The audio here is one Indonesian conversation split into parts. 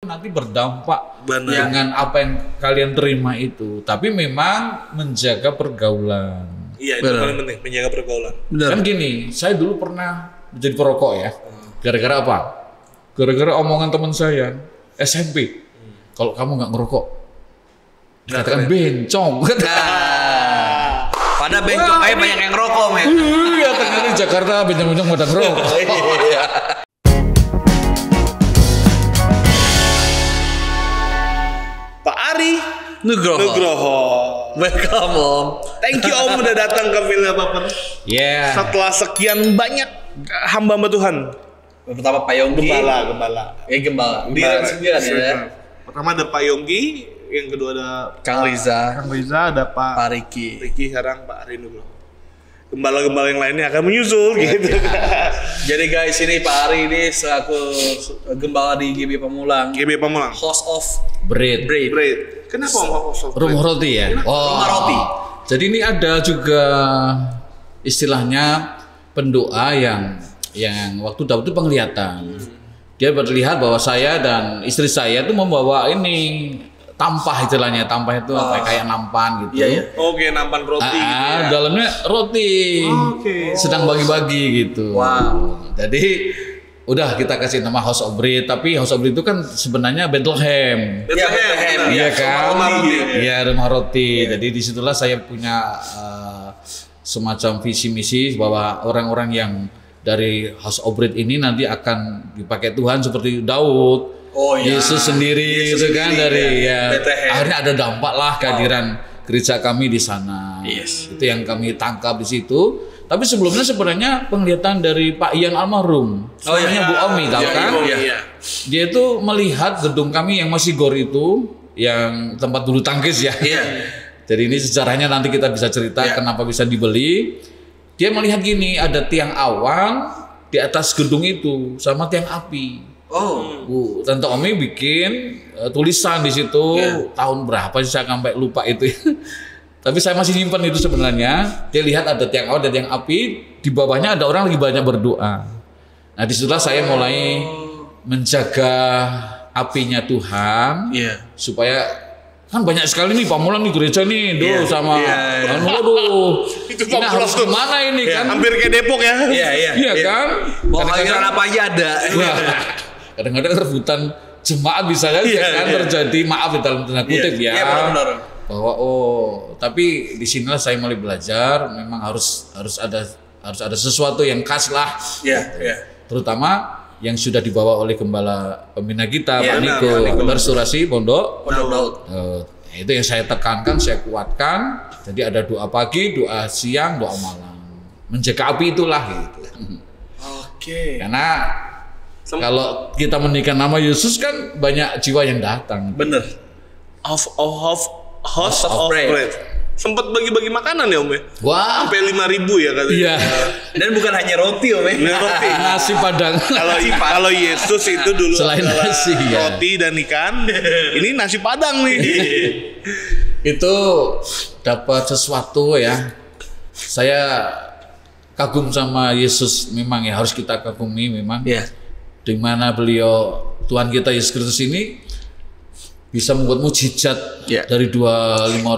nanti berdampak Benar. dengan apa yang kalian terima itu. Tapi memang menjaga pergaulan. Iya, itu paling penting, menjaga pergaulan. Benar. Kan gini, saya dulu pernah menjadi perokok ya. Gara-gara apa? Gara-gara omongan teman saya SMP. Kalau kamu nggak ngerokok, katakan bencong. Pada bencong kayak banyak yang ngerokok, men. Iya, ternyata di Jakarta bencong-bencong pada ngerokok. Pak Ari Nugroho. Welcome, Om. Thank you Om udah datang ke Villa Papen. Yeah. Setelah sekian banyak hamba Tuhan. Pertama Pak Yonggi. Gembala. Gembala. Di Gembala. sembilan ya. Pertama ada Pak Yonggi, yang kedua ada Kang Riza, Kang Riza, ada Pak Pak Riki. sekarang Pak Ari Nugroho. Gembala-gembala yang lainnya akan menyusul gitu. Jadi guys, ini Pak Ari ini selaku gembala di GB Pamulang, GB Pamulang. host of Bread. Bread. Kenapa Om host of Rumah roti ya? Rumah Roti. Jadi ini ada juga istilahnya pendoa yang waktu Daud itu penglihatan. Dia berlihat bahwa saya dan istri saya itu membawa ini tampah istilahnya. Tampah itu apa kayak nampan gitu. Iya. Oke, nampan roti gitu ya. Dalamnya roti. Oke. Sedang bagi-bagi gitu. Wow. Jadi udah kita kasih nama House of Bread, tapi House of Bread itu kan sebenarnya Bethlehem. Bethlehem. Iya kan? Rumah roti. Iya, rumah roti. Jadi disitulah saya punya semacam visi misi bahwa orang-orang yang dari House of Bread ini nanti akan dipakai Tuhan seperti Daud. Oh iya. Yesus sendiri Yesus itu kan sendiri, dari ya. Bethlehem. akhirnya ada dampak lah kehadiran gereja kami di sana. Yes. Itu yang kami tangkap di situ. Tapi sebelumnya sebenarnya penglihatan dari Pak Ian almarhum. Suaminya Bu Omi tahu kan? Iya. Dia itu melihat gedung kami yang masih gor itu, yang tempat bulu tangkis ya. Iya. Jadi ini sejarahnya nanti kita bisa cerita kenapa bisa dibeli. Dia melihat gini, ada tiang awan di atas gedung itu sama tiang api. Oh. Tante Omi bikin tulisan di situ tahun berapa sih saya sampai lupa itu. Tapi saya masih nyimpan itu sebenarnya. Dia lihat ada tiang awan dan tiang api, di bawahnya ada orang lagi banyak berdoa. Nah disitulah saya mulai menjaga apinya Tuhan, supaya kan banyak sekali nih Pamulang nih gereja nih, sama waduh, Itu ini harus kemana ini kan? Hampir kayak Depok ya. Iya kan? Mau aliran apa aja ada. Wah, kadang-kadang rebutan jemaat bisa aja kan terjadi, maaf ya dalam tanda kutip ya. Iya benar. Bahwa tapi di sinilah saya mulai belajar, memang harus ada sesuatu yang khas lah. Iya. Terutama yang sudah dibawa oleh gembala pembina kita, Iya, Pak Niko, Restorasi Pondok Daud. Itu yang saya tekankan, saya kuatkan. Jadi ada doa pagi, doa siang, doa malam. Menjaga api itulah gitu. Oke. Karena kalau kita menikah nama Yesus kan banyak jiwa yang datang. Bener. House of Bread. Sempat bagi-bagi makanan ya Om ya? Wah, Sampai 5.000 ya katanya. iya. Dan bukan hanya roti, Om. Roti. Nasi Padang. Kalau Yesus itu dulu Selain adalah nasi, ya. roti dan ikan, ini nasi Padang nih. Itu dapat sesuatu ya. Saya kagum sama Yesus, memang ya harus kita kagumi memang. Iya. Di mana beliau Tuhan kita Yesus Kristus ini bisa membuat mujizat dari lima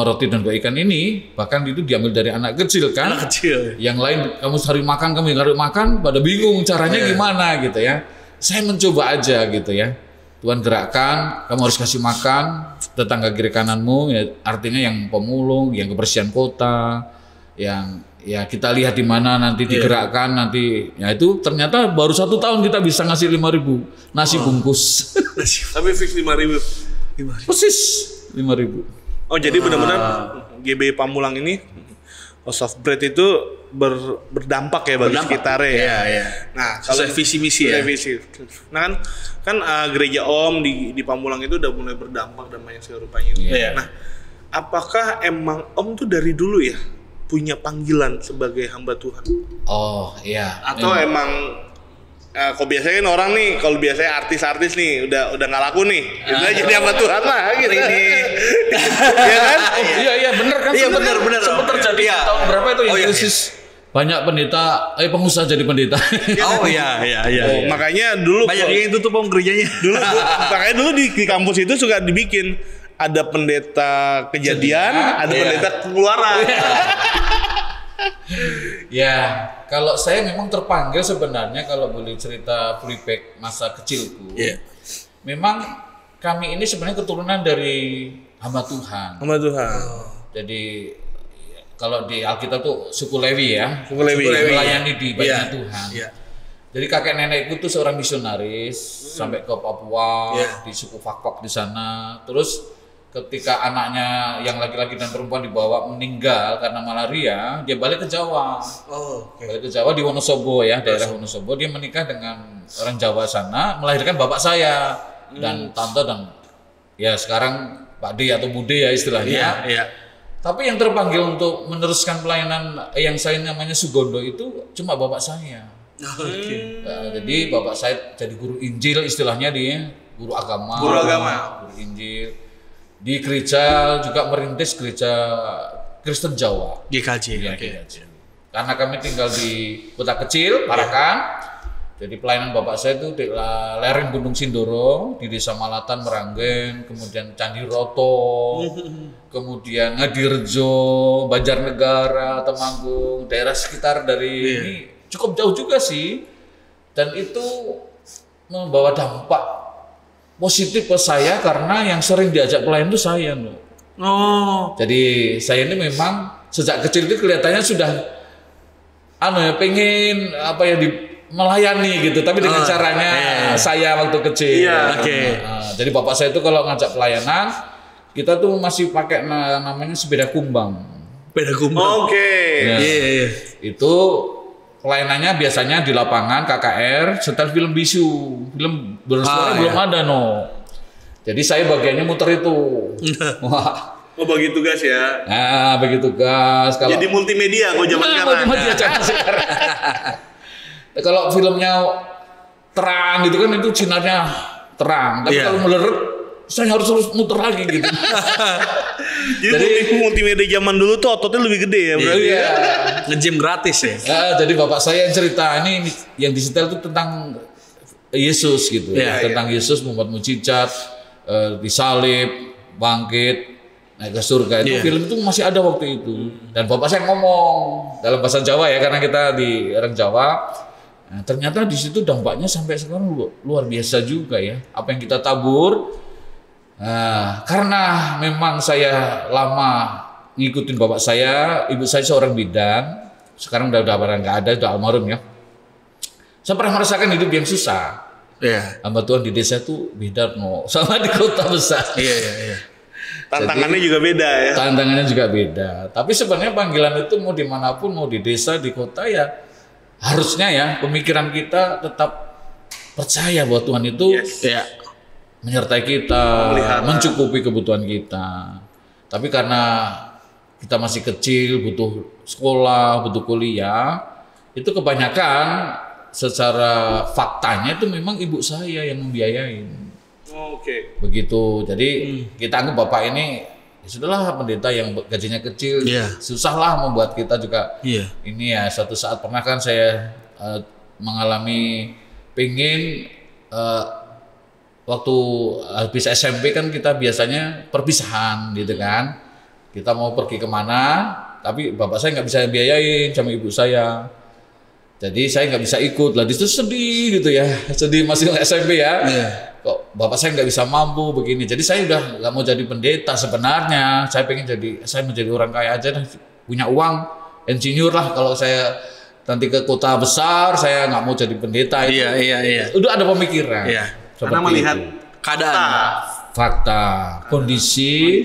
roti dan 2 ikan ini, bahkan itu diambil dari anak kecil kan. Anak kecil. Yang lain kamu cari makan, kami cari makan, pada bingung caranya gimana gitu ya. Saya mencoba aja gitu ya. Tuhan gerakkan, kamu harus kasih makan tetangga kiri kananmu, ya, artinya yang pemulung, yang kebersihan kota, yang ya kita lihat di mana nanti digerakkan nanti. Ya itu ternyata baru 1 tahun kita bisa ngasih 5.000 nasi bungkus. Tapi fix 5.000. Persis 5.000. Oh jadi benar-benar GB Pamulang ini House of Bread itu berdampak ya bagi sekitarnya ya. Iya. Nah kalau Sesuai visi misi ya. visi. Nah kan gereja Om di Pamulang itu udah mulai berdampak dan banyak sekali rupanya. Iya. Nah apakah emang Om tuh dari dulu ya punya panggilan sebagai hamba Tuhan? Oh iya. Atau emang kok biasanya kan orang nih, kalau biasanya artis-artis nih udah nggak laku nih, udah jadi hamba Tuhan lah gitu. Iya kan? Iya benar kan. Iya benar. Sempat terjadi tahun berapa itu yang krisis banyak pendeta, pengusaha jadi pendeta. Oh iya. Makanya dulu Banyak yang tutup om gerejanya. makanya dulu di kampus itu suka dibikin ada pendeta kejadian, ada pendeta keluaran. Ya, kalau saya memang terpanggil sebenarnya kalau boleh cerita flashback masa kecilku. Iya. Memang kami ini sebenarnya keturunan dari hamba Tuhan. Sama Tuhan. Jadi kalau di Alkitab tuh suku Lewi ya, Suku Lewi. melayani di bagian Iya. Tuhan. Iya. Jadi kakek nenekku tuh seorang misionaris sampai ke Papua, Iya. di suku Fakfak di sana. Terus ketika anaknya yang laki-laki dan perempuan dibawa meninggal karena malaria, dia balik ke Jawa. Oh, oke. Balik ke Jawa di Wonosobo ya, daerah Wonosobo. Dia menikah dengan orang Jawa sana, melahirkan bapak saya dan tante dan ya sekarang Pak D atau Bude ya istilahnya. Iya. Tapi yang terpanggil untuk meneruskan pelayanan yang saya namanya Sugondo itu cuma bapak saya. Oke. Nah, jadi bapak saya jadi guru Injil istilahnya dia, guru agama. Guru agama. Guru Injil. Di gereja juga merintis gereja Kristen Jawa. GKJ. Ya, Oke. GKJ. Karena kami tinggal di kota kecil, Parakan. Jadi pelayanan bapak saya itu di lereng Gunung Sindoro, di Desa Malatan, Meranggen, kemudian Candi Roto, kemudian Ngadirejo, Banjarnegara, Temanggung, daerah sekitar dari ini cukup jauh juga sih. Dan itu membawa dampak positif ke saya karena yang sering diajak pelayan itu saya loh. Oh. Jadi saya ini memang sejak kecil itu kelihatannya sudah pengen melayani gitu, tapi dengan caranya saya waktu kecil. Iya, oke. Jadi bapak saya itu kalau ngajak pelayanan, kita tuh masih pakai namanya sepeda kumbang. Beda kumbang. Oke. Ya. Iya. Itu pelayanannya biasanya di lapangan KKR, setel film bisu, film bersuara belum ada Jadi saya bagiannya muter itu. Wah. Oh bagi tugas ya. Nah, begitu gas. Kalau Jadi multimedia kok zaman sekarang. multimedia zaman sekarang. Kalau filmnya terang gitu kan itu sinarnya terang, tapi Iya. kalau meleret saya harus terus muter lagi gitu. Jadi multimedia zaman dulu tuh ototnya lebih gede ya berarti. Iya. Nge-gym gratis ya. Jadi bapak saya yang cerita ini yang disetel itu tentang Yesus gitu, Iya, tentang Yesus membuat mujizat, disalib, bangkit, naik ke surga. Itu Iya. film itu masih ada waktu itu. Dan bapak saya ngomong dalam bahasa Jawa ya, karena kita di orang Jawa. Nah, ternyata di situ dampaknya sampai sekarang luar biasa juga ya. Apa yang kita tabur. Nah, karena memang saya lama ngikutin bapak saya, ibu saya seorang bidan. Sekarang udah barang nggak ada, udah almarhum ya. Saya pernah merasakan hidup yang susah. Iya. Hamba Tuhan di desa tuh beda sama di kota besar. Iya. Tantangannya juga beda ya. Tantangannya juga beda. Tapi sebenarnya panggilan itu mau dimanapun, mau di desa, di kota ya harusnya ya pemikiran kita tetap percaya bahwa Tuhan itu Iya. menyertai kita, Memelihara. mencukupi kebutuhan kita. Tapi karena kita masih kecil, butuh sekolah, butuh kuliah, itu kebanyakan secara faktanya itu memang ibu saya yang membiayain. Oke. Begitu. Jadi kita anggap bapak ini ya sudahlah pendeta yang gajinya kecil, Iya. susahlah membuat kita juga. Iya. Ini ya suatu saat pernah kan saya mengalami pengen waktu habis SMP kan kita biasanya perpisahan gitu kan. Kita mau pergi kemana, tapi bapak saya nggak bisa biayain sama ibu saya. Jadi saya nggak bisa ikut. Lah di situ sedih gitu ya, sedih masih SMP ya. Iya. Kok bapak saya nggak bisa mampu begini. Jadi saya udah nggak mau jadi pendeta sebenarnya. Saya pengen saya menjadi orang kaya aja, punya uang, insinyur lah. Kalau saya nanti ke kota besar, saya nggak mau jadi pendeta. Iya. Udah ada pemikiran. Iya. Karena melihat Keadaan. fakta, kondisi.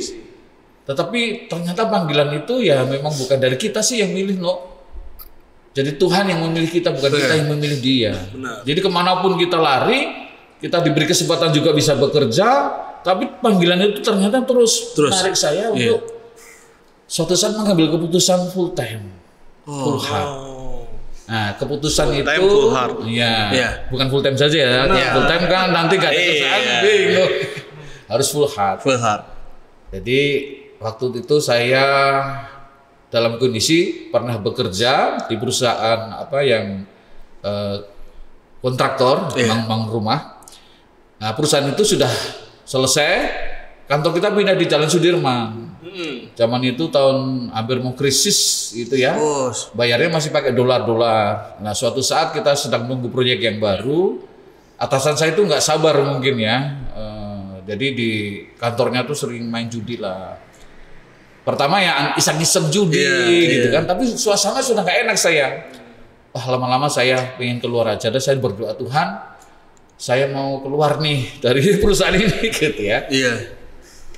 Tetapi ternyata panggilan itu ya memang bukan dari kita sih yang milih Jadi Tuhan yang memilih kita, bukan kita yang memilih dia. Benar. Jadi kemanapun kita lari, kita diberi kesempatan juga bisa bekerja, tapi panggilan itu ternyata terus menarik saya untuk suatu saat mengambil keputusan full time, full heart. Nah, keputusan Full itu, time, full heart. iya, bukan full time saja ya. Full time kan nanti gak ada kerjaan, bingung. Harus full heart. Full heart. Jadi waktu itu saya dalam kondisi pernah bekerja di perusahaan yang kontraktor, bangun rumah. Nah, perusahaan itu sudah selesai, kantor kita pindah di Jalan Sudirman. Zaman itu tahun hampir mau krisis itu ya, bayarnya masih pakai dolar. Nah, suatu saat kita sedang nunggu proyek yang baru, atasan saya itu nggak sabar mungkin ya, jadi di kantornya tuh sering main judi lah. Pertama ya iseng-iseng judi gitu kan, tapi suasana sudah nggak enak saya. Lama-lama saya pengen keluar aja, dan saya berdoa, Tuhan, saya mau keluar nih dari perusahaan ini gitu ya.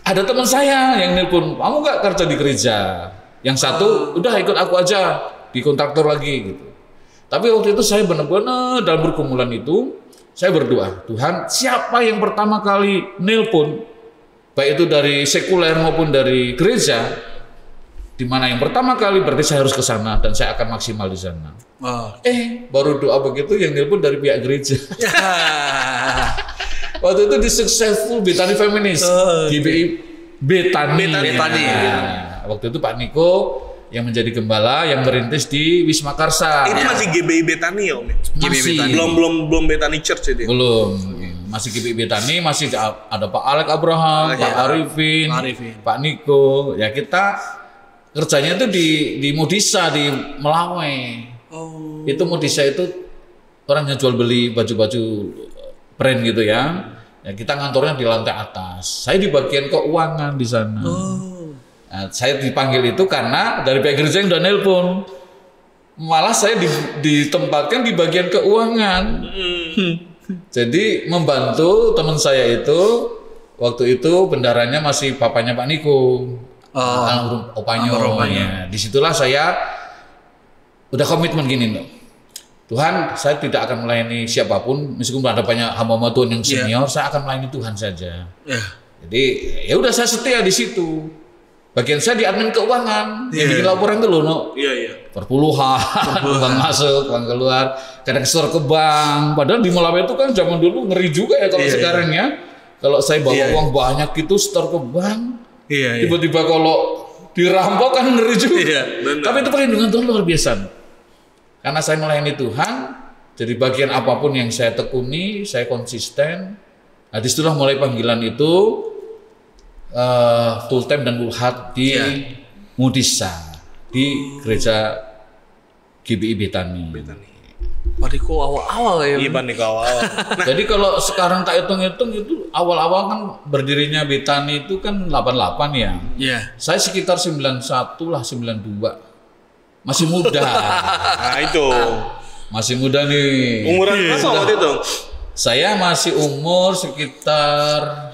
Ada teman saya yang nelpon, kamu nggak kerja di gereja? Yang satu, udah ikut aku aja di kontraktor lagi gitu. Tapi waktu itu saya benar-benar dalam pergumulan itu, saya berdoa, Tuhan, siapa yang pertama kali nelpon, baik itu dari sekuler maupun dari gereja, di mana yang pertama kali berarti saya harus ke sana dan saya akan maksimal di sana. Baru doa begitu yang nelpon dari pihak gereja. Waktu itu di Successful Bethany Feminist, GBI Bethany. Waktu itu Pak Niko yang menjadi gembala yang merintis di Wisma Karsa. Itu masih GBI Bethany ya, Om? Masih. Belum Bethany Church itu. Belum. Masih GBI Bethany, masih ada Pak Alek Abraham, Pak Arifin, Pak Niko. Ya kita kerjanya itu di Modisa di Melawai. Itu Modisa itu orang yang jual beli baju-baju brand gitu ya. Ya kita ngantornya di lantai atas. Saya di bagian keuangan di sana. Nah, saya dipanggil itu karena dari pihak gereja yang udah nelpon. Malah saya ditempatkan di bagian keuangan. Jadi membantu teman saya itu, waktu itu bendaranya masih papanya Pak Niko, opanya. Disitulah saya udah komitmen gini loh, Tuhan, saya tidak akan melayani siapapun, meskipun ada banyak hamba-hamba Tuhan yang senior, saya akan melayani Tuhan saja. Jadi ya udah saya setia di situ. Bagian saya di admin keuangan, yang bikin laporan itu loh, perpuluhan, uang masuk, uang keluar, kadang store ke bank. Padahal di Melawai itu kan zaman dulu ngeri juga ya kalau sekarang ya. Kalau saya bawa uang banyak itu store ke bank, tiba-tiba kalau dirampok kan ngeri juga. Tapi itu perlindungan Tuhan luar biasa. Karena saya melayani Tuhan, jadi bagian apapun yang saya tekuni, saya konsisten. Nah disitulah mulai panggilan itu. Full time dan full heart di Modisa di gereja GBI Bethany. Pak Niko awal-awal ya. Iya, Pak Niko awal. Jadi kalau sekarang tak hitung-hitung itu awal-awal kan berdirinya Bethany itu kan 88 ya. Saya sekitar 91 lah, 92. Masih muda. Nah itu. Masih muda nih. Umuran berapa waktu itu? Saya masih umur sekitar,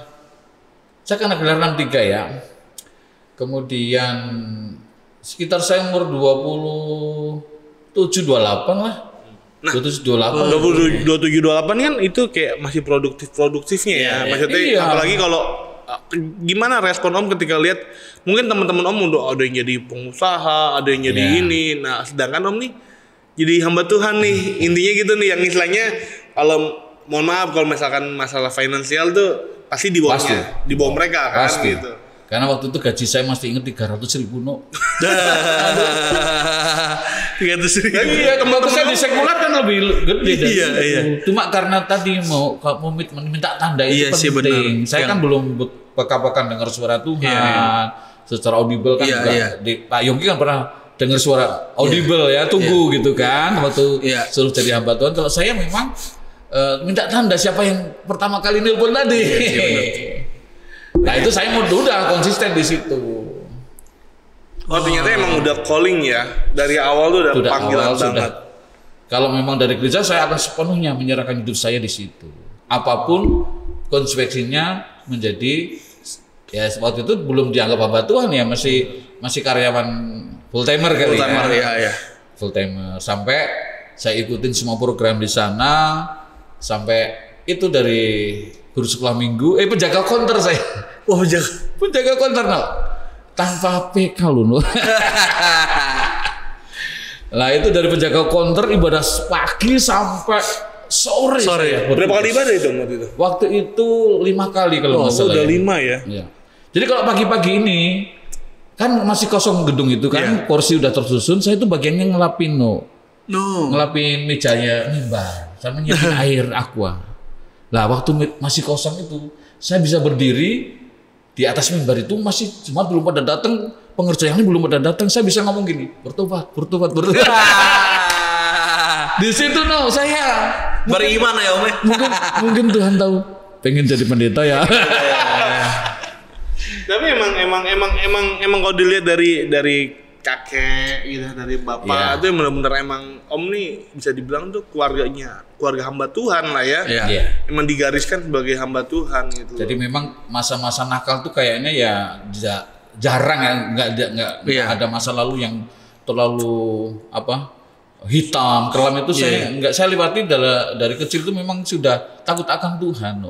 saya kan gelar 63 ya. Kemudian sekitar saya umur 27 28 lah. Nah, 27 28 kan itu kayak masih produktifnya ya. Maksudnya apalagi kalau gimana respon Om ketika lihat mungkin teman-teman Om udah ada yang jadi pengusaha, ada yang jadi ini. Nah, sedangkan Om nih jadi hamba Tuhan nih. Intinya gitu nih, yang istilahnya kalau mohon maaf kalau misalkan masalah finansial tuh pasti di bawah mereka kan gitu. Karena waktu itu gaji saya masih ingat 300.000 no. 300.000. Iya, teman-teman saya di sekuler kan lebih gede dari itu. Cuma karena tadi mau minta tanda itu penting. Saya kan belum peka-pekan dengar suara Tuhan secara audible kan juga. Pak Yongki kan pernah dengar suara audible ya, tunggu gitu kan waktu suruh jadi hamba Tuhan. Kalau saya memang minta tanda siapa yang pertama kali nelpon tadi. Nah itu saya udah konsisten di situ. Ternyata emang udah calling ya dari awal tuh udah panggilan banget. Kalau memang dari gereja saya akan sepenuhnya menyerahkan hidup saya di situ. Apapun konsekuensinya menjadi ya waktu itu belum dianggap hamba Tuhan ya, masih karyawan full timer kali ya. Full timer sampai saya ikutin semua program di sana. Sampai itu dari guru sekolah minggu, penjaga konter saya. Penjaga konter no. Tanpa PK lu no. Nah itu dari penjaga konter ibadah pagi sampai sore. Ya. Berapa kali ibadah itu waktu itu? Waktu itu 5 kali kalau nggak salah. Udah 5 ya. Jadi kalau pagi-pagi ini kan masih kosong gedung itu kan, kursi udah tersusun. Saya itu bagiannya ngelapin ngelapin mejanya mimbar, sama nyiapin air aqua. Lah waktu masih kosong itu, saya bisa berdiri di atas mimbar itu masih cuma belum pada datang, pengerjaannya belum pada datang. Saya bisa ngomong gini, bertobat. Di situ saya beriman ya Om. Mungkin Tuhan tahu pengen jadi pendeta ya. Tapi emang kalau dilihat dari kakek gitu, dari bapak itu benar-benar emang Om nih bisa dibilang tuh keluarga hamba Tuhan lah ya. Emang digariskan sebagai hamba Tuhan gitu. Jadi memang masa-masa nakal tuh kayaknya ya jarang ya, nggak ada masa lalu yang terlalu hitam kelam itu. Saya lewati dari kecil tuh memang sudah takut akan Tuhan.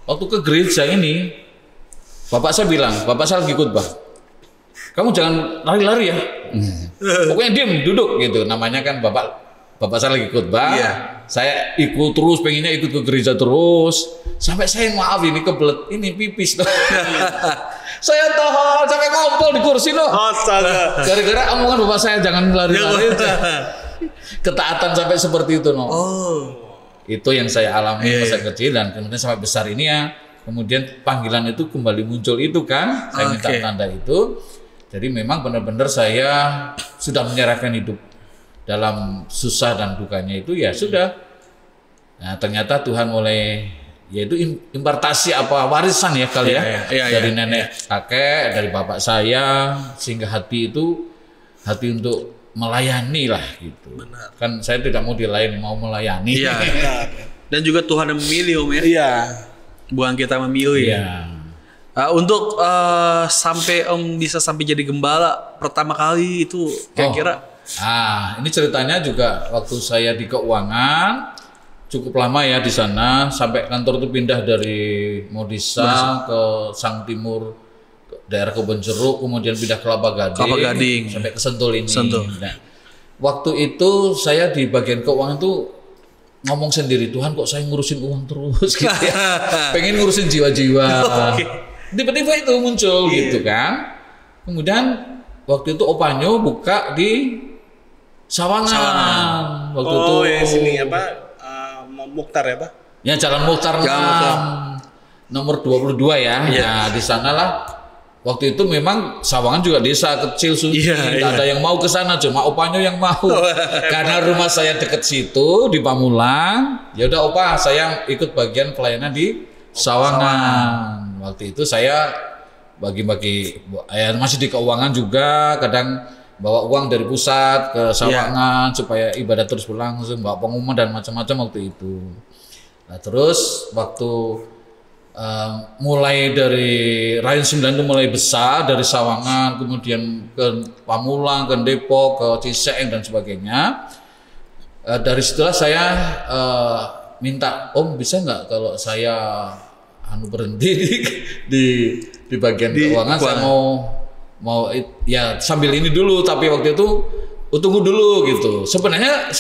Waktu ke gereja ini bapak saya bilang, bapak saya lagi khotbah, kamu jangan lari-lari ya, pokoknya diam duduk gitu. Namanya kan bapak saya lagi khotbah, saya ikut terus, pengennya ikut ke gereja terus, sampai saya maaf ini kebelet ini pipis. Saya tahan sampai ngompol di kursi Astaga. Gara-gara omongan bapak saya jangan lari-lari. Ketaatan sampai seperti itu Itu yang saya alami masa kecil, dan kemudian sampai besar ini ya. Kemudian panggilan itu kembali muncul itu kan, saya minta tanda itu. Jadi memang benar-benar saya sudah menyerahkan hidup dalam susah dan dukanya itu ya sudah. Nah ternyata Tuhan mulai, yaitu impartasi warisan ya kali dari nenek kakek, dari bapak saya, sehingga hati untuk melayani lah gitu. Benar. Kan saya tidak mau dilayani, mau melayani. Iya. Dan juga Tuhan yang memilih Om ya. Iya. Bukan kita memilih. Iya. Untuk sampai Om bisa sampai jadi gembala pertama kali itu kira-kira. Ini ceritanya juga waktu saya di keuangan cukup lama ya di sana, sampai kantor itu pindah dari Modisa ke Sang Timur, daerah Kebonjeruk, kemudian pindah ke Kelapa Gading sampai ke Sentul ini. Nah, waktu itu saya di bagian keuangan tuh ngomong sendiri, Tuhan kok saya ngurusin uang terus gitu ya. Pengen ngurusin jiwa-jiwa. Tiba-tiba itu muncul gitu kan. Kemudian waktu itu Opanyo buka di Sawangan. Waktu itu sini Mukhtar ya Pak? Ya Jalan Mukhtar 6 nomor 22 ya. Nah di sanalah waktu itu memang Sawangan juga desa kecil tidak ada yang mau ke sana, cuma Opanyo yang mau. Karena rumah saya dekat situ di Pamulang, ya udah Opa saya ikut bagian pelayanan di Sawangan. Waktu itu saya bagi-bagi masih di keuangan juga, kadang bawa uang dari pusat ke Sawangan supaya ibadah terus berlangsung, bawa pengumuman dan macam-macam waktu itu. Nah terus waktu mulai dari Rayon 9 itu mulai besar, dari Sawangan kemudian ke Pamulang, ke Depok, ke Ciseeng dan sebagainya. Dari situlah saya minta, Om bisa nggak kalau saya berhenti di bagian keuangan, saya mau ya sambil ini dulu, tapi waktu itu tunggu dulu gitu. Sebenarnya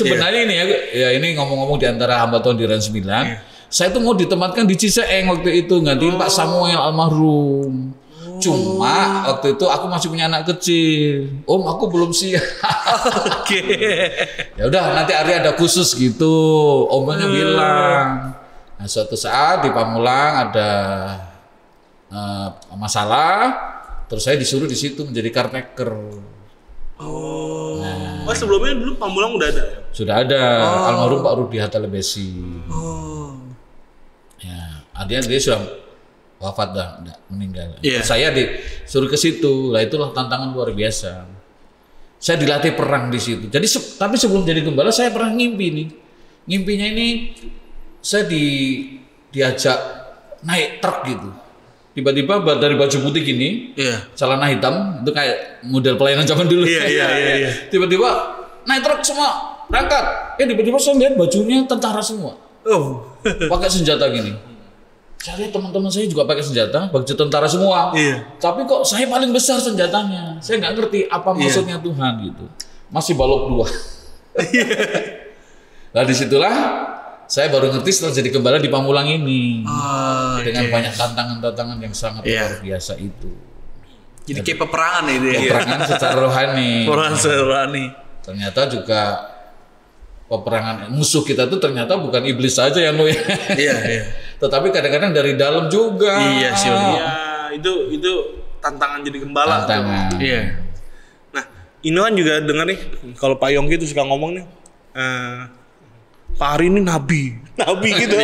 ini ya ini ngomong-ngomong di antara hamba Tuhan di Rayon 9. Saya tuh mau ditempatkan di Ciseeng waktu itu, gantiin Pak Samuel almarhum. Cuma waktu itu aku masih punya anak kecil. Om, aku belum siap. Ya udah nanti hari ada khusus gitu. Omnya bilang. Nah, suatu saat di Pamulang ada masalah, terus saya disuruh di situ menjadi caretaker. Sebelumnya dulu Pamulang udah ada ya? Sudah ada. Almarhum Pak Rudi Hatta Lebesi. Ya, dia sudah wafat dah, meninggal. Saya disuruh ke situ. Lah itulah tantangan luar biasa. Saya dilatih perang di situ. Jadi tapi sebelum jadi gembala saya pernah ngimpi nih. Ngimpinya ini saya diajak naik truk gitu. Tiba-tiba dari baju putih gini, celana hitam, itu kayak model pelayanan zaman dulu. Tiba-tiba naik truk semua, berangkat. Tiba-tiba saya lihat bajunya tentara semua. Pakai senjata gini. Saya lihat teman-teman saya juga pakai senjata, baju tentara semua. Tapi kok saya paling besar senjatanya. Saya nggak ngerti apa maksudnya Tuhan gitu. Masih balok 2. Nah disitulah saya baru ngerti setelah jadi gembala di Pamulang ini. Dengan banyak tantangan-tantangan yang sangat luar biasa itu. Jadi kayak peperangan itu ya. Peperangan secara rohani. Peperangan secara rohani. Ternyata juga peperangan musuh kita tuh ternyata bukan iblis saja ya Lu ya. Iya, iya. Tetapi kadang-kadang dari dalam juga. Iya sih. Iya, itu tantangan jadi gembala. Tantangan. Iya. Nah, ini kan juga dengar nih kalau Pak Yongki itu suka ngomong nih, Pak Ari ini nabi gitu.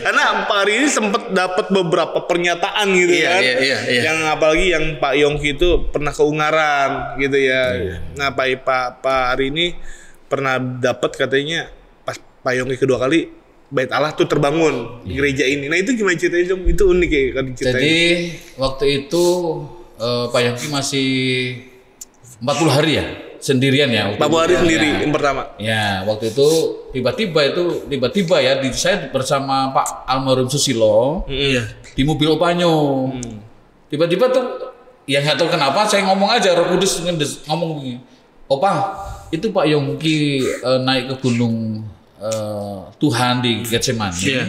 Karena Pak Ari ini sempat dapat beberapa pernyataan gitu kan. Iya. Yang apalagi yang Pak Yongki itu pernah ke Ungaran gitu ya. Nah, Pak Ari ini pernah dapat katanya pas Pak Yongki kedua kali Bait Allah tuh terbangun di gereja ini. Nah, itu gimana ceritanya? Itu unik ya kan ceritanya. Jadi waktu itu Pak Yongki masih 40 hari ya, sendirian ya. Pak Hari sendiri yang pertama. Ya, waktu itu tiba-tiba ya, saya bersama Pak Almarhum Susilo di mobil Opanyo. Tiba-tiba tuh, ya nggak tahu kenapa saya ngomong aja, Roh Kudus ngomong begini, Opa, itu Pak Yongki naik ke gunung Tuhan di Getsemani.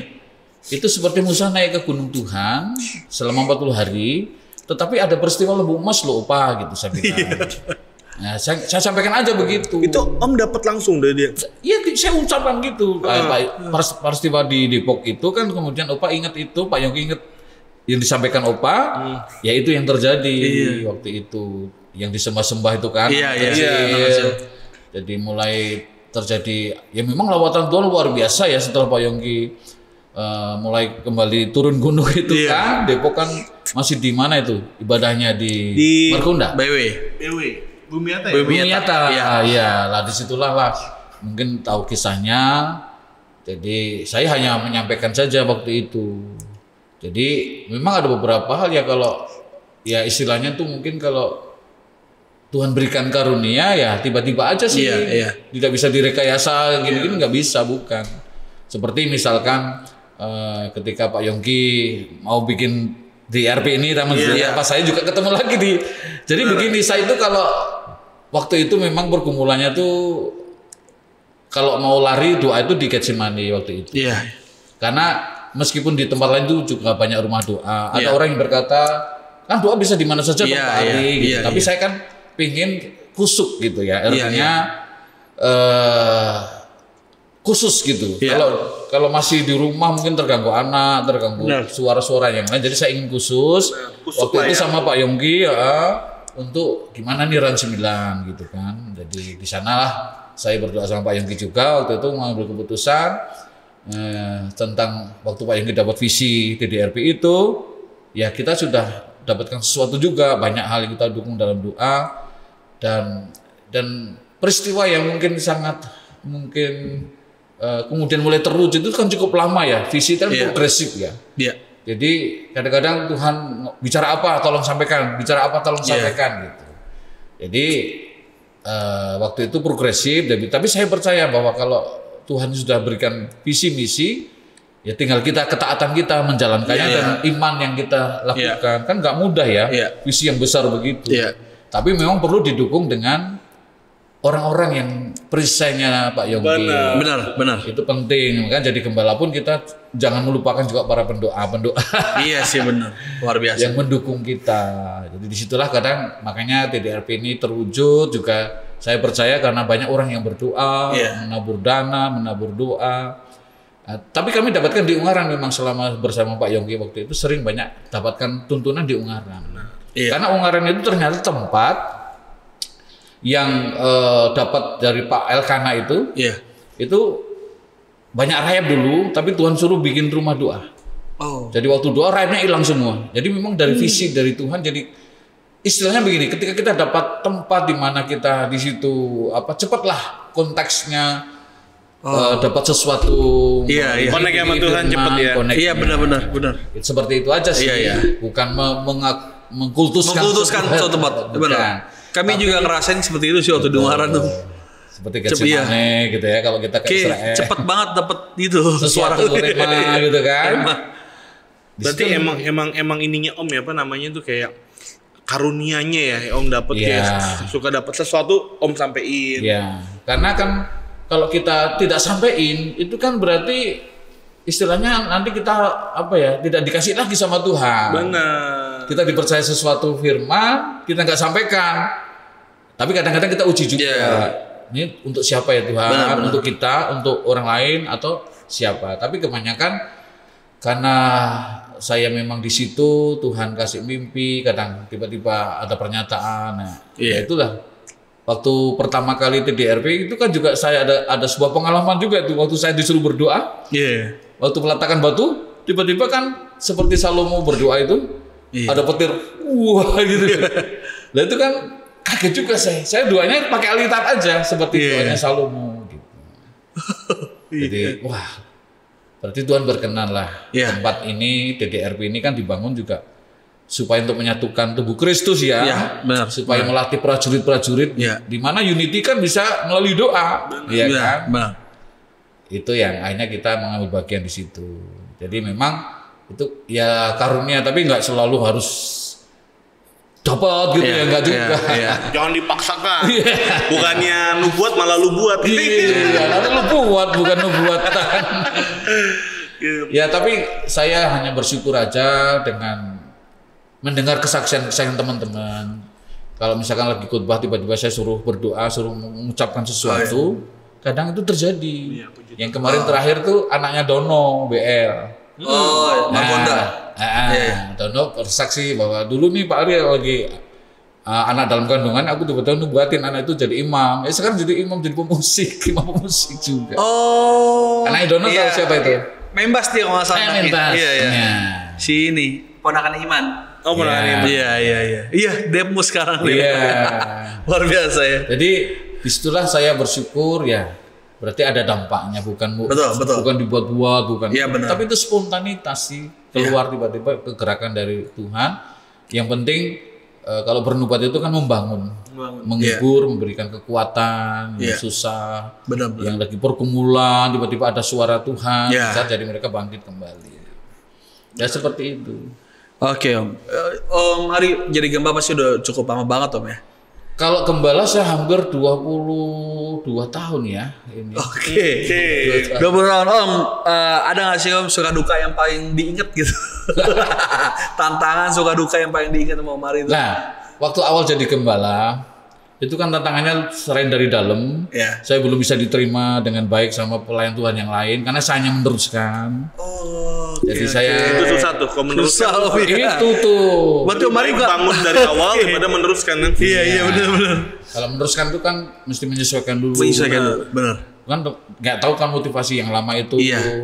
Itu seperti Musa naik ke gunung Tuhan selama 40 hari. Tetapi ada peristiwa lembu emas loh Opa gitu saya bilang. Nah, saya sampaikan aja begitu. Itu Om dapat langsung dari dia. Iya, saya ucapkan gitu. Peristiwa di Depok itu kan kemudian Opa ingat itu, Pak Yongki ingat yang disampaikan Opa, ya itu yang terjadi waktu itu, yang disembah-sembah itu kan. Iya. Jadi mulai terjadi, ya memang lawatan Tuhan luar biasa ya setelah Pak Yongki mulai kembali turun gunung itu kan. Depok kan masih di mana itu ibadahnya di Margonda. BW. Bumi Nyata ya? Bumi Nyata. Iya, lah disitulah lah mungkin tahu kisahnya. Jadi saya hanya menyampaikan saja waktu itu. Jadi memang ada beberapa hal ya, kalau ya istilahnya tuh mungkin kalau Tuhan berikan karunia ya tiba-tiba aja sih. Tidak bisa direkayasa gini-gini, nggak bisa, bukan. Seperti misalkan ketika Pak Yongki mau bikin di RP ini pas saya juga ketemu lagi jadi begini, saya itu kalau waktu itu memang pergumulannya tuh kalau mau lari doa itu di Getsemani waktu itu. Karena meskipun di tempat lain itu juga banyak rumah doa, ada orang yang berkata kan doa bisa di mana saja gitu. Tapi saya kan pingin kusuk gitu ya, artinya khusus gitu. Kalau masih di rumah mungkin terganggu anak, terganggu suara-suara yang lain. Jadi saya ingin khusus. Waktu itu sama Pak Yongki untuk gimana nih Ran 9 gitu kan. Jadi di sanalah saya berdoa sama Pak Yongki juga waktu itu mengambil keputusan tentang waktu Pak Yongki dapat visi TDRP itu, ya kita sudah dapatkan sesuatu juga, banyak hal yang kita dukung dalam doa dan peristiwa yang mungkin sangat kemudian mulai terwujud itu kan cukup lama ya, visi itu kan progresif ya. Jadi kadang-kadang Tuhan bicara apa tolong sampaikan, sampaikan gitu. Jadi waktu itu progresif, tapi saya percaya bahwa kalau Tuhan sudah berikan visi misi, ya tinggal ketaatan kita menjalankannya dan iman yang kita lakukan. Kan nggak mudah ya, visi yang besar begitu. Tapi memang perlu didukung dengan orang-orang yang perisainya Pak Yongki. Benar. Itu penting. Kan jadi gembala pun kita jangan melupakan juga para pendoa. Iya sih, benar. Luar biasa. Yang mendukung kita. Jadi disitulah kadang makanya TDRP ini terwujud juga. Saya percaya karena banyak orang yang berdoa, menabur dana, menabur doa. Tapi kami dapatkan di Ungaran memang selama bersama Pak Yongki waktu itu sering banyak dapatkan tuntunan di Ungaran. Karena Ungaran itu ternyata tempat yang dapat dari Pak Elkana itu banyak rayap dulu, tapi Tuhan suruh bikin rumah doa. Jadi waktu doa rayapnya hilang semua. Jadi memang dari visi dari Tuhan. Jadi istilahnya begini, ketika kita dapat tempat di mana kita di situ cepatlah konteksnya dapat sesuatu. Konek sama Tuhan cepat ya. Iya benar. Seperti itu aja sih. Bukan mengkultuskan suatu tempat. Benar. Kami juga ngerasain seperti itu sih waktu di Ungaran tuh. Seperti Getsemani gitu ya, kalau kita ke Israel. Cepet banget dapat itu sesuatu tema gitu kan. Berarti emang ininya Om ya, apa namanya tuh kayak karunianya ya Om dapat kayak suka dapat sesuatu Om sampein. Karena kan kalau kita tidak sampein itu kan berarti istilahnya nanti kita tidak dikasih lagi sama Tuhan. Benar. kita dipercaya sesuatu firman, kita nggak sampaikan. Tapi kadang-kadang kita uji juga. Ini untuk siapa ya Tuhan? Benar. Untuk kita, untuk orang lain atau siapa? Tapi kebanyakan karena saya memang di situ, Tuhan kasih mimpi, kadang tiba-tiba ada pernyataan. Nah, ya itulah. Waktu pertama kali TDRP itu kan juga saya ada sebuah pengalaman juga tuh waktu saya disuruh berdoa. Waktu peletakan batu, tiba-tiba kan seperti Salomo berdoa itu, ada petir, wah gitu. Dan itu kan kaget juga saya. Saya doanya pakai alitat aja seperti doanya Salomo gitu. Jadi wah, berarti Tuhan berkenan lah. Tempat ini TDRP ini kan dibangun juga supaya untuk menyatukan tubuh Kristus benar, supaya melatih prajurit-prajurit di mana unity kan bisa melalui doa, kan? Benar. Itu yang akhirnya kita mengambil bagian di situ. Jadi memang itu ya karunia, tapi nggak selalu harus dapat gitu nggak juga. Jangan dipaksakan. Bukannya lu buat malah lu buat. Nanti lu buat bukan lu buatan. Ya tapi saya hanya bersyukur aja dengan mendengar kesaksian teman-teman. Kalau misalkan lagi khotbah tiba-tiba saya suruh berdoa, suruh mengucapkan sesuatu, kadang itu terjadi. Yang kemarin terakhir tuh anaknya Dono BL. Dono bersaksi bahwa dulu nih Pak Ariel lagi anak dalam kandungan, aku tiba-tiba buatin anak itu jadi imam. Sekarang jadi imam, jadi pemusik, imam pemusik juga. Anaknya Dono tahu siapa itu? Membas dia kalau nggak salah. Membas. Si ini ponakan Iman. Iya, demo sekarang. Luar biasa ya. Jadi disitulah saya bersyukur ya. Berarti ada dampaknya, bukan dibuat-buat, bukan. Tapi itu spontanitas sih, keluar tiba-tiba kegerakan dari Tuhan. Yang penting kalau bernubuat itu kan membangun, menghibur, memberikan kekuatan yang susah, yang lagi pergumulan, tiba-tiba ada suara Tuhan, bisa jadi mereka bangkit kembali. Ya seperti itu. Oke Om. Om Ari jadi gembala pasti udah cukup lama banget Om ya? Kalau gembala saya hampir 22 tahun ya ini. Oke. 20 tahun Om. Ada nggak sih Om suka duka yang paling diinget gitu? Tantangan suka duka yang paling diinget sama Om Ari itu? Nah, waktu awal jadi gembala itu kan tantangannya selain dari dalam, saya belum bisa diterima dengan baik sama pelayan Tuhan yang lain karena saya hanya meneruskan. Jadi saya itu susah tuh, kalau meneruskan itu tuh. Berarti Mari bangun dari awal daripada meneruskan kan? Iya benar. Kalau meneruskan itu kan mesti menyesuaikan dulu. Benar. Kan nggak tahu kan motivasi yang lama itu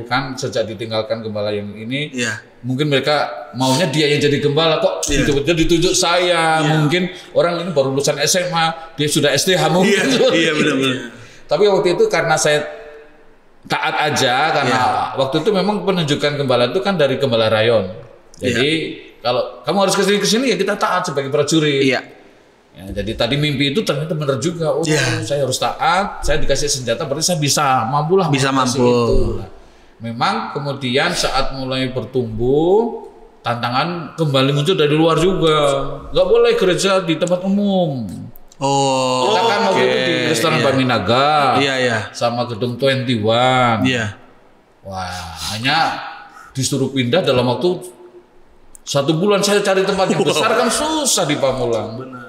kan sejak ditinggalkan gembala yang ini. Mungkin mereka maunya dia yang jadi gembala kok tiba-tiba ditunjuk saya. Mungkin orang ini baru lulusan SMA, dia sudah SDH mungkin. Iya benar. Tapi waktu itu karena saya taat aja karena waktu itu memang penunjukan gembala itu kan dari gembala rayon. Jadi kalau kamu harus kesini ya kita taat sebagai prajurit. Ya, jadi tadi mimpi itu ternyata benar juga. Saya harus taat. Saya dikasih senjata berarti saya bisa mampu. Itu. Nah, memang kemudian saat mulai bertumbuh tantangan kembali muncul dari luar juga. Gak boleh gereja di tempat umum. Kita kan waktu itu di restoran Baminaga, sama gedung 21. Wah, hanya disuruh pindah dalam waktu 1 bulan. Saya cari tempat yang besar kan susah di Pamulang. Benar.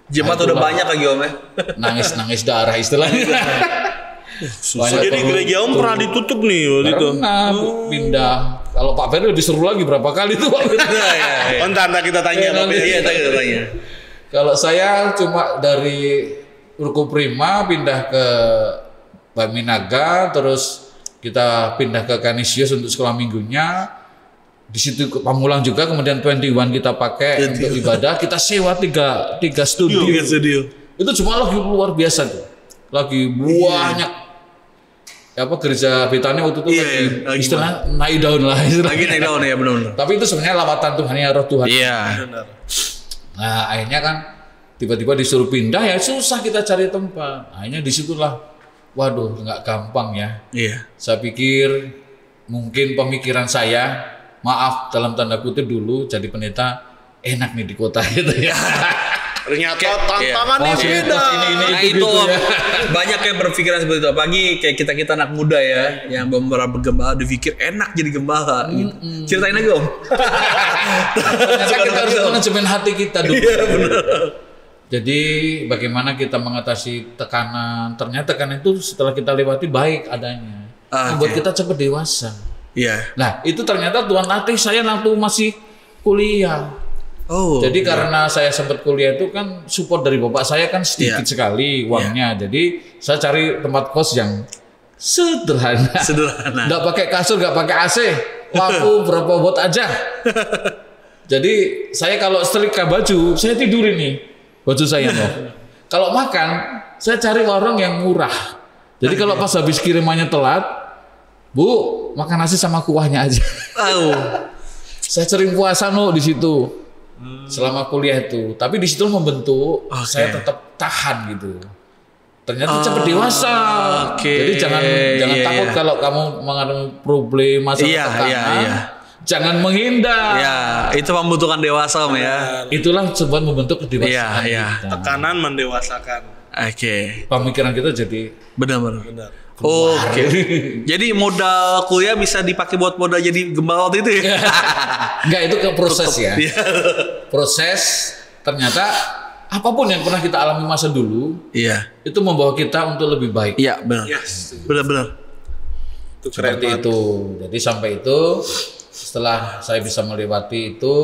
Jemaat udah banyak lagi Om ya. Nangis darah istilahnya. Jadi gereja Om pernah ditutup nih waktu itu. Pindah. Kalau Pak Ferry lebih seru lagi berapa kali tuh. Entar kita tanya. Tanya. Kalau saya cuma dari Ruko Prima pindah ke Baminaga, terus kita pindah ke Kanisius untuk sekolah minggunya. Di situ ke Pamulang juga, kemudian 21 kita pakai untuk ibadah. Kita sewa tiga studio. Itu cuma lagi luar biasa tuh. Lagi banyak. Gereja Betania waktu itu lagi istilah naik daun lah. Lagi naik daun ya benar. Tapi itu sebenarnya lawatan Tuhan ya, roh Tuhan. Nah akhirnya kan tiba-tiba disuruh pindah ya susah kita cari tempat. Akhirnya disitulah, waduh nggak gampang ya. Saya pikir mungkin pemikiran saya, maaf dalam tanda kutip dulu jadi pendeta enak nih di kota gitu ya. Ternyata tantangannya beda. Nah itu Om, banyak yang berpikiran seperti itu. Apalagi kayak kita anak muda ya, yang belum pernah bergembala, dipikir enak jadi gembala. Gitu. Ceritain aja Om. Ternyata kita harus manajemen hati kita dulu. Iya benar. Jadi bagaimana kita mengatasi tekanan? Ternyata tekanan itu setelah kita lewati baik adanya. Membuat kita cepat dewasa. Iya. Nah itu ternyata Tuhan latih saya waktu masih kuliah. Oh. Jadi karena saya sempat kuliah itu kan support dari bapak saya kan sedikit sekali uangnya. Jadi saya cari tempat kos yang sederhana. Nggak pakai kasur, nggak pakai AC. Lampu berapa watt aja. Jadi saya kalau setrika baju, saya tidur ini baju saya loh. Kalau makan, saya cari warung yang murah. Jadi kalau pas habis kirimannya telat, Bu, makan nasi sama kuahnya aja. Saya sering puasa di situ. Selama kuliah itu, tapi di situ membentuk saya tetap tahan gitu. Ternyata cepat dewasa. Jadi jangan takut kalau kamu mengalami problem masalah tekanan. Jangan menghindar. Ya, itu membutuhkan dewasa Om ya. Itulah sebuah membentuk kedewasaan. Tekanan mendewasakan. Pemikiran kita jadi benar. Oke. Jadi modal kuliah bisa dipakai buat modal jadi gembala waktu itu ya? Enggak, itu ke proses ya. Proses ternyata apapun yang pernah kita alami masa dulu, itu membawa kita untuk lebih baik. Iya, benar. Benar. Seperti itu. Jadi sampai itu setelah saya bisa melewati itu,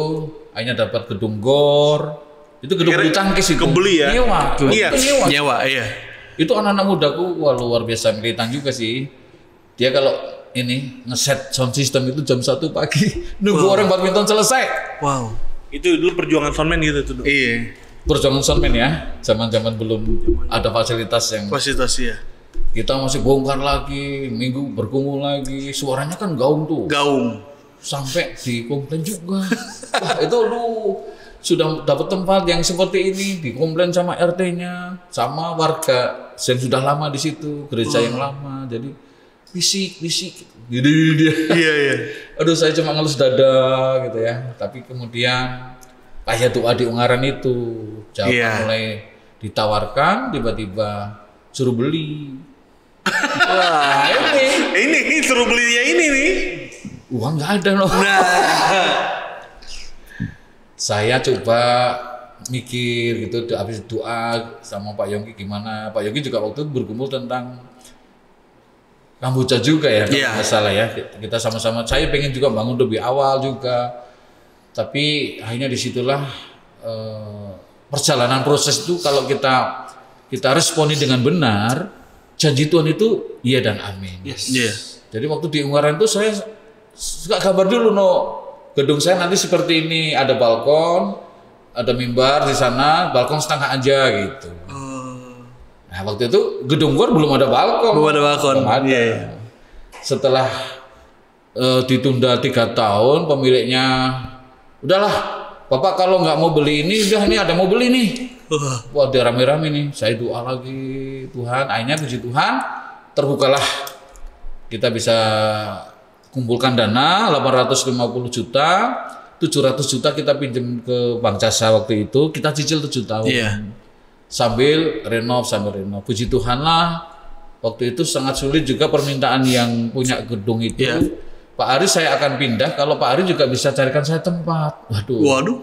akhirnya dapat gedung GOR. Itu gedung bulu tangkis itu. Kebeli ya? Nyewa, iya. Itu anak-anak mudaku luar biasa militan juga sih. Dia kalau ini ngeset sound system itu jam 1 pagi nunggu orang badminton selesai. Wow. Itu dulu perjuangan soundman gitu tuh. Iya. Perjuangan soundman ya. Zaman-zaman belum ada fasilitas yang. Ya. Kita masih bongkar lagi, minggu berkumpul lagi. Suaranya kan gaung tuh. Sampai di komplain juga. Wah, itu lu sudah dapat tempat yang seperti ini, dikomplain sama RT-nya, sama warga yang sudah lama di situ, gereja yang lama, jadi bisik, gitu dia. Iya. Aduh, saya cuma ngelus dada gitu ya. Tapi kemudian kayak doa di Ungaran itu, jawaban mulai ditawarkan, tiba-tiba suruh beli. Wah, ini suruh belinya ini nih. Uang nggak ada loh. Saya coba mikir gitu, habis doa sama Pak Yongki gimana. Pak Yongki juga waktu itu bergumul tentang Kamboja juga ya, kalau masalah ya. Kita sama-sama, saya pengen juga bangun lebih awal juga. Tapi akhirnya disitulah perjalanan proses itu kalau kita responi dengan benar, janji Tuhan itu iya dan amin. Jadi waktu di Ungaran itu saya suka gambar dulu gedung saya nanti seperti ini, ada balkon, ada mimbar di sana, balkon setengah aja gitu. Nah waktu itu gedung GOR belum ada balkon. Belum ada. Setelah ditunda 3 tahun, pemiliknya udahlah, Bapak kalau nggak mau beli ini, udah nih ada mau beli nih. Wah dia rame-rame nih, saya doa lagi Tuhan, akhirnya puji Tuhan terbukalah, kita bisa kumpulkan dana 850 juta, 700 juta kita pinjam ke Bank Jasa waktu itu, kita cicil 7 tahun. Sambil renov. Puji Tuhan lah, waktu itu sangat sulit juga permintaan yang punya gedung itu. Pak Ari saya akan pindah, kalau Pak Ari juga bisa carikan saya tempat. Waduh.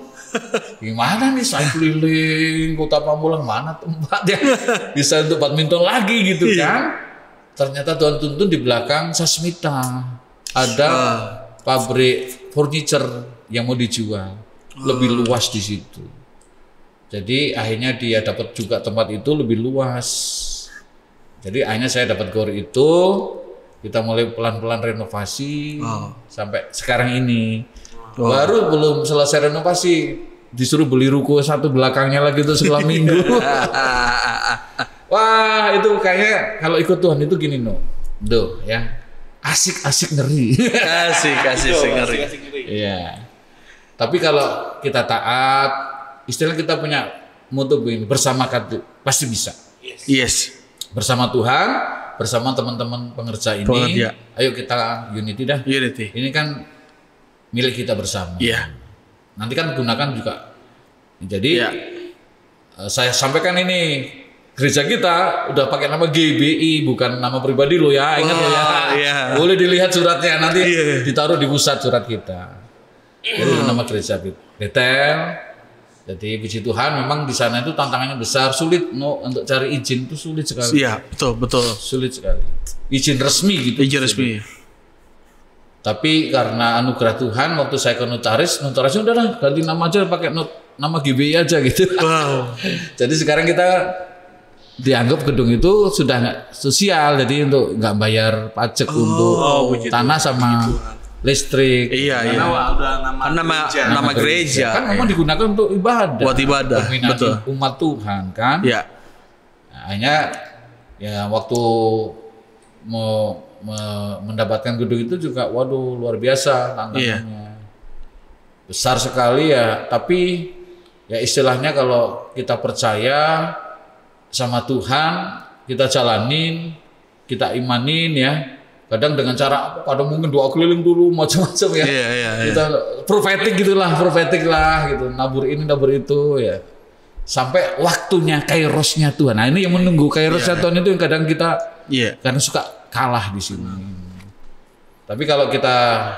Gimana nih, saya keliling Kota Pamulang, mana tempat yang bisa untuk badminton lagi gitu kan. Ternyata Tuhan tuntun di belakang Sasmita. Ada pabrik furniture yang mau dijual, lebih luas di situ. Jadi akhirnya dia dapat juga tempat itu lebih luas. Jadi akhirnya saya dapat GOR itu, kita mulai pelan-pelan renovasi sampai sekarang ini. Baru belum selesai renovasi, disuruh beli ruko satu belakangnya lagi itu setelah minggu. Wah itu kayaknya kalau ikut Tuhan itu gini ya. Asik ngeri. Asik ngeri. Iya. Tapi kalau kita taat, istilah kita punya motto begini, bersama pasti bisa. Yes. Bersama Tuhan, bersama teman-teman pengerja ini. Ayo kita unity dah. Ini kan milik kita bersama. Iya. Nanti kan gunakan juga. Jadi saya sampaikan ini gereja kita udah pakai nama GBI bukan nama pribadi lo ya, ingat lo ya. Iya. Boleh dilihat suratnya nanti ditaruh di pusat surat kita. Jadi nama gereja Betel. Jadi puji Tuhan memang di sana itu tantangannya besar, sulit untuk cari izin itu sulit sekali. Iya, betul. Sulit sekali. Izin resmi gitu. Izin resmi. Tapi karena anugerah Tuhan waktu saya ke notarisnya udahlah ganti nama aja pakai nama GBI aja gitu. Wow. Jadi sekarang kita dianggap gedung itu sudah nggak sosial, jadi untuk nggak bayar pajak untuk tanah sama listrik. Iya. Udah Nama gereja. Kan memang digunakan untuk ibadah. Buat ibadah, Dominasi betul. umat Tuhan kan. Iya. Nah, hanya ya waktu mau mendapatkan gedung itu juga waduh luar biasa tantangannya. Besar sekali ya, tapi ya istilahnya kalau kita percaya sama Tuhan, kita jalanin, kita imanin ya. Kadang dengan cara kadang mungkin doa keliling dulu macam-macam ya. Iya. Kita prophetic lah gitu. Nabur ini nabur itu ya. Sampai waktunya kairosnya Tuhan. Nah, ini yang menunggu kairosnya Tuhan itu yang kadang kita karena suka kalah di sini. Tapi kalau kita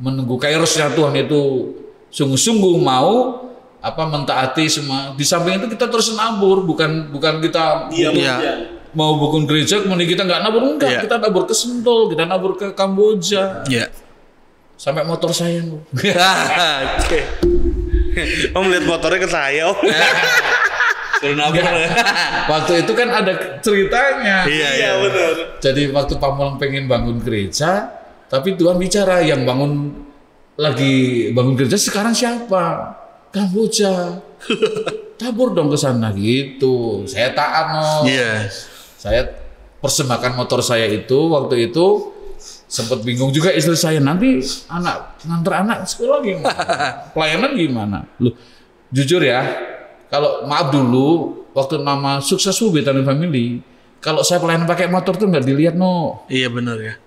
menunggu kairosnya Tuhan itu sungguh-sungguh mau mentaati semua, di samping itu kita terus nabur, bukan kita mau bangun gereja kemudian kita nggak nabur, enggak, kita nabur ke Sentul, kita nabur ke Kamboja, sampai motor saya loh. Oke. Om lihat motornya ke saya, Om. Suruh nabur. Waktu itu kan ada ceritanya. Iya benar. Jadi waktu Pamulang pengen bangun gereja, tapi Tuhan bicara yang lagi bangun gereja sekarang siapa? Kamboja. Tabur dong ke sana gitu. Saya taat Saya persembahkan motor saya itu waktu itu sempat bingung juga istri saya, nanti nganter anak sekolah gimana? Pelayanan gimana? Loh, jujur ya, kalau maaf dulu waktu nama Successful Bethany Family, kalau saya pelayanan pakai motor tuh nggak dilihat Iya benar ya.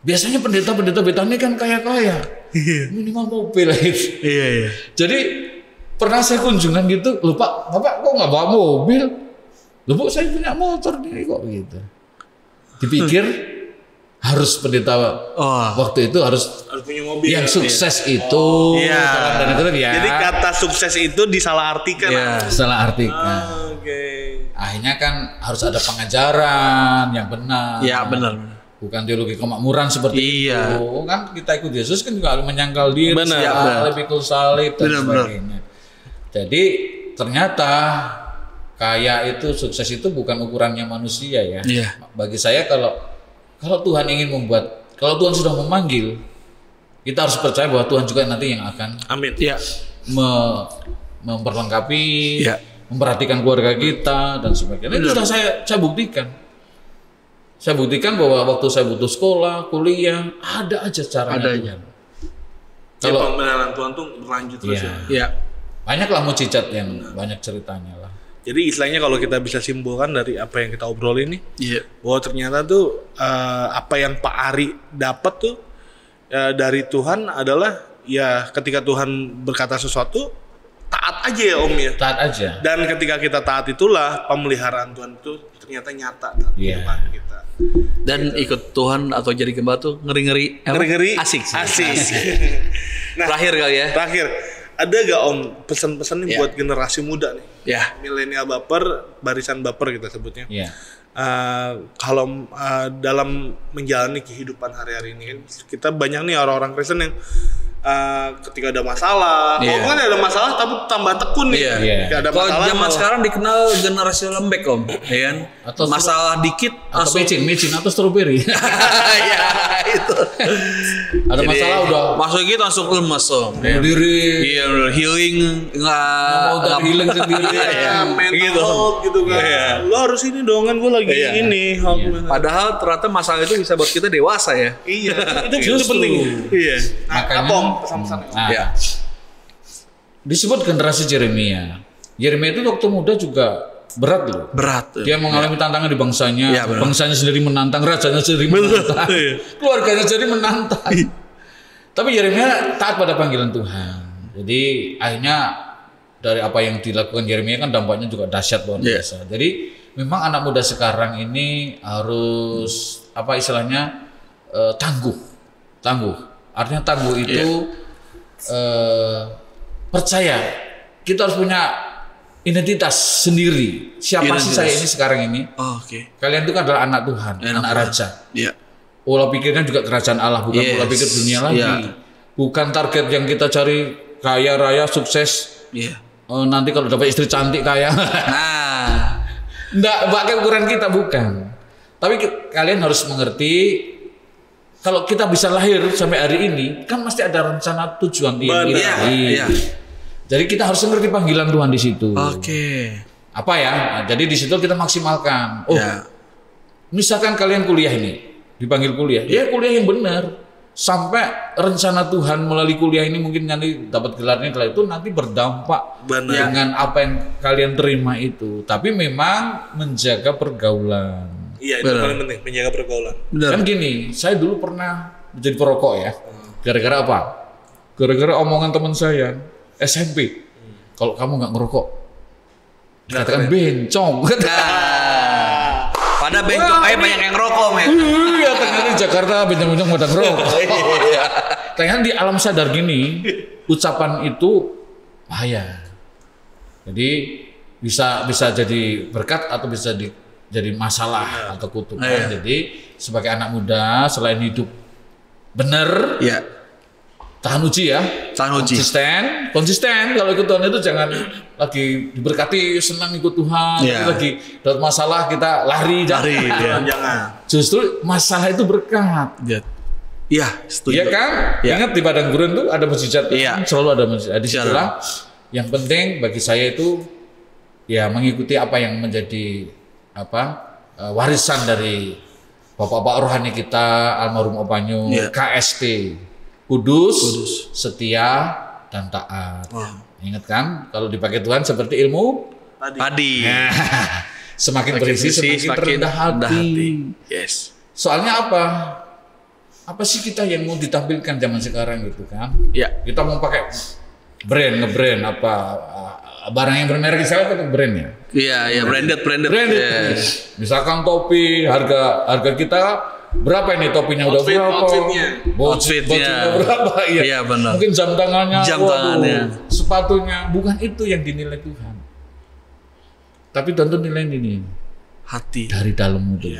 Biasanya pendeta Bethany kan kaya-kaya, minimal mobil gitu. Iya. Jadi pernah saya kunjungan gitu, loh Pak, Bapak kok nggak bawa mobil? Loh Bu, saya punya motor nih kok gitu. Dipikir harus pendeta waktu itu harus punya mobil yang sukses itu. Jadi kata sukses itu disalahartikan. Disalahartikan. Akhirnya kan harus ada pengajaran yang benar. Iya benar. Bukan teologi kemakmuran seperti itu. Kan kita ikut Yesus kan juga menyangkal diri, pikul salib dan sebagainya. Jadi ternyata kaya itu, sukses itu bukan ukurannya manusia ya. Bagi saya kalau Tuhan ingin kalau Tuhan sudah memanggil, kita harus percaya bahwa Tuhan juga nanti yang akan memperlengkapi, memperhatikan keluarga kita dan sebagainya. Itu sudah saya buktikan. Saya buktikan bahwa waktu saya butuh sekolah, kuliah, ada aja caranya Tuhan. Kalau pembenaran Tuhan tuh berlanjut terus ya. Banyaklah mujizat yang banyak ceritanya lah. Jadi istilahnya kalau kita bisa simpulkan dari apa yang kita obrolin nih, bahwa ternyata tuh apa yang Pak Ari dapat tuh dari Tuhan adalah ya ketika Tuhan berkata sesuatu taat aja ya Om ya. Taat aja. Dan ketika kita taat itulah pemeliharaan Tuhan itu ternyata nyata dalam kehidupan kita. Dan ikut Tuhan atau jadi gembala tuh ngeri-ngeri asik. Nah, terakhir kali ya. Terakhir. Ada gak Om pesan-pesan nih buat generasi muda nih? Milenial baper, barisan baper kita sebutnya. Kalau dalam menjalani kehidupan hari-hari ini kan kita banyak nih orang-orang Kristen yang ketika ada masalah, kalau kan ada masalah tapi tambah tekun nih. Ada kalau masalah. Zaman sekarang dikenal generasi lembek Om, ya kan? Atau masalah dikit atau micin atau stroberi. Ya itu. Ada masalah udah masuk gitu langsung lemes Om. Diri. Iya, healing nggak healing sendiri. gitu kan. Lo harus ini dong kan gue lagi ini. Padahal ternyata masalah itu bisa buat kita dewasa ya. Iya, itu penting. Iya. Makanya pesan-pesan. Disebut generasi Yeremia. Yeremia itu waktu muda juga berat loh. Dia mengalami tantangan di bangsanya. Bangsanya sendiri menantang, rajanya sendiri menantang, keluarganya sendiri menantang. Tapi Yeremia taat pada panggilan Tuhan. Jadi akhirnya dari apa yang dilakukan Yeremia kan dampaknya juga dahsyat luar biasa. Jadi memang anak muda sekarang ini harus apa istilahnya tangguh. Artinya tangguh itu percaya. Kita harus punya identitas sendiri. Siapa sih saya ini sekarang ini? Kalian itu kan adalah anak Tuhan, anak raja. Pola pikirnya juga kerajaan Allah, bukan pola pikir dunia lagi. Bukan target yang kita cari kaya raya sukses. Nanti kalau dapat istri cantik kaya. Enggak pakai ukuran kita, bukan. Tapi kalian harus mengerti kalau kita bisa lahir sampai hari ini kan pasti ada rencana tujuan ilahi. Jadi kita harus mengerti panggilan Tuhan di situ. Apa ya? Nah, jadi di situ kita maksimalkan. Misalkan kalian kuliah ini, dipanggil kuliah. Ya kuliah yang benar. Sampai rencana Tuhan melalui kuliah ini mungkin nanti dapat gelarnya itu nanti berdampak dengan apa yang kalian terima itu. Tapi memang menjaga pergaulan. Iya, itu paling penting, menjaga pergaulan. Kan gini, saya dulu pernah menjadi perokok ya. Gara-gara apa? Gara-gara omongan teman saya SMP. Kalau kamu nggak ngerokok, dikatakan bencong. Padahal bencong kayak banyak yang ngerokok, men. Iya, ternyata di Jakarta bencong-bencong pada ngerokok. Ternyata di alam sadar gini, ucapan itu bahaya. Jadi bisa jadi berkat atau bisa jadi masalah atau kutukan. Jadi sebagai anak muda selain hidup benar, tahan uji ya, konsisten. Kalau ikut Tuhan itu jangan lagi diberkati senang ikut Tuhan, lagi dapat masalah kita lari. Jangan. Justru masalah itu berkat. Iya, setuju. Iya kan? Ingat di padang gurun itu ada mukjizat, selalu ada mukjizat. Di situlah yang penting bagi saya itu ya mengikuti apa yang menjadi warisan dari bapak-bapak rohani kita almarhum Opanyo, KST. Kudus, setia, dan taat. Ingat kan, kalau dipakai Tuhan seperti ilmu padi. Semakin berisi, semakin rendah hati. Soalnya apa? Apa sih kita yang mau ditampilkan zaman sekarang gitu kan? Kita mau pakai nge-brand apa barang yang bermerek saya pakai brand ya. Iya, branded. Misalkan topi, harga kita berapa ini topinya udah berapa? Outfitnya berapa? Iya benar. Mungkin jam tangannya, sepatunya, bukan itu yang dinilai Tuhan. Tapi tentu nilai ini hati dari dalam itu.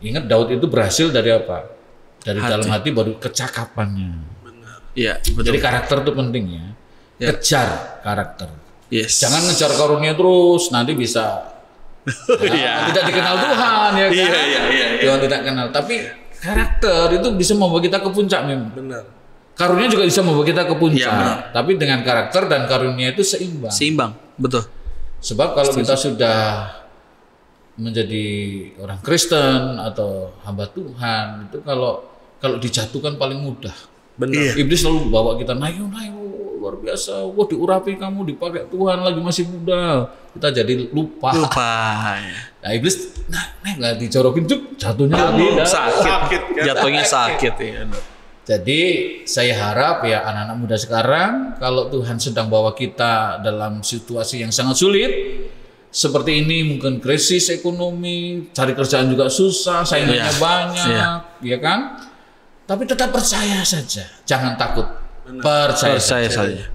Ingat Daud itu berhasil dari apa? Dari dalam hati baru kecakapannya. Benar. Jadi karakter itu penting ya. Kejar karakter. Jangan ngejar karunia terus, nanti bisa tidak dikenal Tuhan ya kan? Tuhan tidak kenal. Tapi karakter itu bisa membawa kita ke puncak memang. Benar. Karunia juga bisa membawa kita ke puncak. Tapi dengan karakter dan karunia itu seimbang. Betul. Sebab kalau kita sudah menjadi orang Kristen atau hamba Tuhan itu kalau dijatuhkan paling mudah. Benar. Iblis selalu bawa kita naik luar biasa. Wah diurapi kamu dipakai Tuhan lagi masih muda. Kita jadi lupa. Nah iblis nggak dicorokin jatuhnya sakit. Jatuhnya sakit ya. Jadi saya harap ya anak-anak muda sekarang kalau Tuhan sedang bawa kita dalam situasi yang sangat sulit seperti ini, mungkin krisis ekonomi, cari kerjaan juga susah, saingannya banyak, ya kan? Tapi tetap percaya saja, jangan takut. Percaya saja.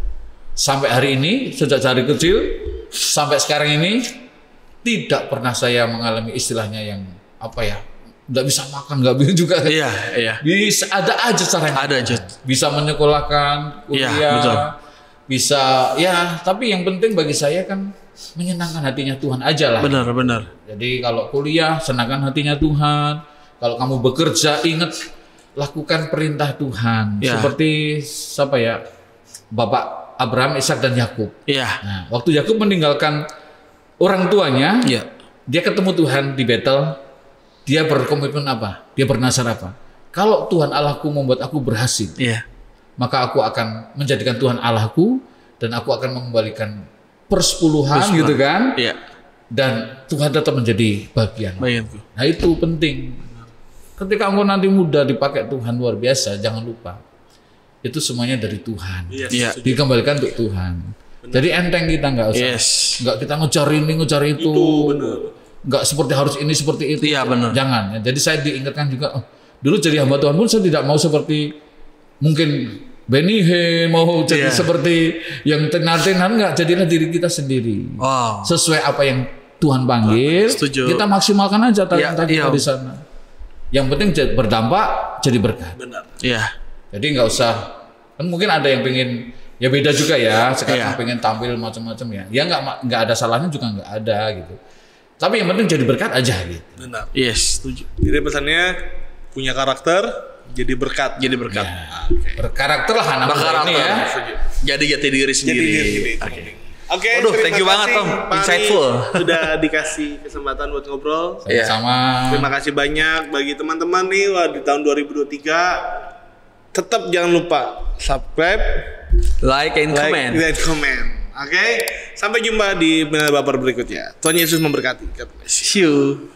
Sampai hari ini, sejak dari kecil sampai sekarang ini tidak pernah saya mengalami istilahnya yang nggak bisa makan, nggak bisa juga. Bisa ada aja caranya. Ada aja. Bisa menyekolahkan, kuliah, bisa tapi yang penting bagi saya kan menyenangkan hatinya Tuhan aja lah. Benar. Jadi kalau kuliah senangkan hatinya Tuhan. Kalau kamu bekerja ingat lakukan perintah Tuhan seperti Bapak Abraham, Ishak dan Yakub. Nah, waktu Yakub meninggalkan orang tuanya, dia ketemu Tuhan di Betel. Dia berkomitmen apa? Dia bernazar apa? Kalau Tuhan Allahku membuat aku berhasil, maka aku akan menjadikan Tuhan Allahku dan aku akan mengembalikan persepuluhan gitu kan? Dan Tuhan tetap menjadi bagianku. Nah itu penting. Ketika engkau nanti muda dipakai Tuhan luar biasa, jangan lupa itu semuanya dari Tuhan. Dikembalikan untuk Tuhan. Jadi enteng kita nggak usah. Nggak kita ngejar ini, ngejar itu. Nggak seperti harus ini, seperti itu. Iya benar. Jangan. Jadi saya diingatkan juga, dulu jadi hamba Tuhan pun saya tidak mau seperti mungkin Benny Hinn mau jadi seperti yang tenar-tenar, nggak. Jadilah diri kita sendiri. Sesuai apa yang Tuhan panggil. Setuju. Kita maksimalkan aja talenta kita di sana. Yang penting berdampak, jadi berkat. Benar. Iya. Jadi nggak usah. Kan mungkin ada yang pengen. Ya beda juga ya, sekarang pengen tampil macam-macam ya. Ya nggak ada salahnya juga nggak ada gitu. Tapi yang penting jadi berkat aja gitu. Benar. Yes, setuju. Jadi pesannya punya karakter, jadi berkat. Jadi berkat. Ya, berkarakter lah anak ini ya. Jadi jati diri sendiri. Oke, waduh, thank you banget Tom, insightful. Sudah dikasih kesempatan buat ngobrol. Sama. Terima kasih banyak bagi teman-teman nih di tahun 2023. Tetap jangan lupa subscribe, like and comment. Oke, sampai jumpa di Benar Baper berikutnya. Tuhan Yesus memberkati. See you.